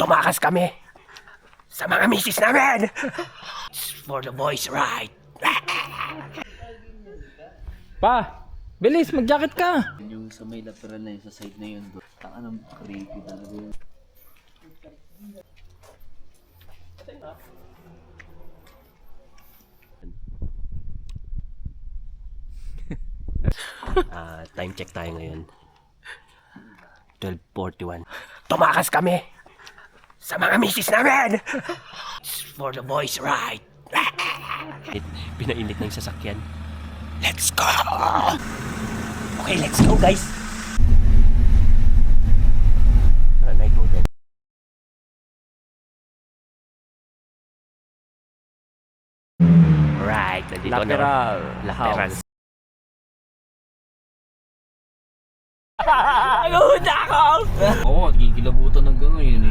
Tumakas kami sa mga misis namin. It's for the boys, right? Pa! Bilis, mag-jacket ka! Yung sa may lateral na yun, sa side na yun, bro. Taka ng creepy talaga yun. Time check tayo ngayon. 12:41. Tumakas kami sa mga misis namin. It's for the boys, right? Pinainit na yung sasakyan. Let's go! Okay, let's go, guys! Night mode yan. Alright, nandito na. Lateral. Naguhunda ako! Oo, gigilabutan hanggang ngayon eh.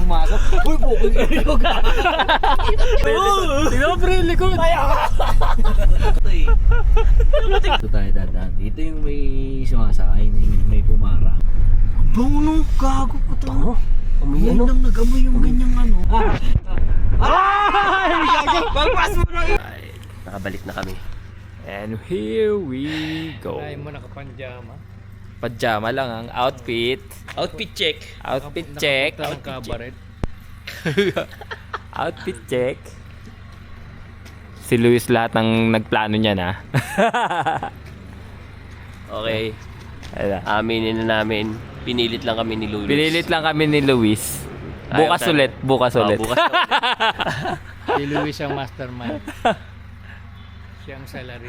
Umaga. Uy, bukong ganito ka! Tingnan mo pre, likod! Ito tayo dadaan. Dito yung may sumasakay na yung may pumara. Ang bango nung gago ko to. Ano? Ngayon lang nag-amoy yung ganyang ano. Nakabalik na kami. And here we go. Kaya mo nakapanjama. Pajama lang ang outfit. Outfit check. Outfit check. Nakapunta ng kabaret. Outfit check. Si Luis lahat ng nagplano niya na. Okay. Ayan. Aminin na namin. Pinilit lang kami ni Luis. Pinilit lang kami ni Luis. Bukas Ayaw ulit, bukas Oh, ulit. bukas ulit. Si Luis ang mastermind. Siya ang salary.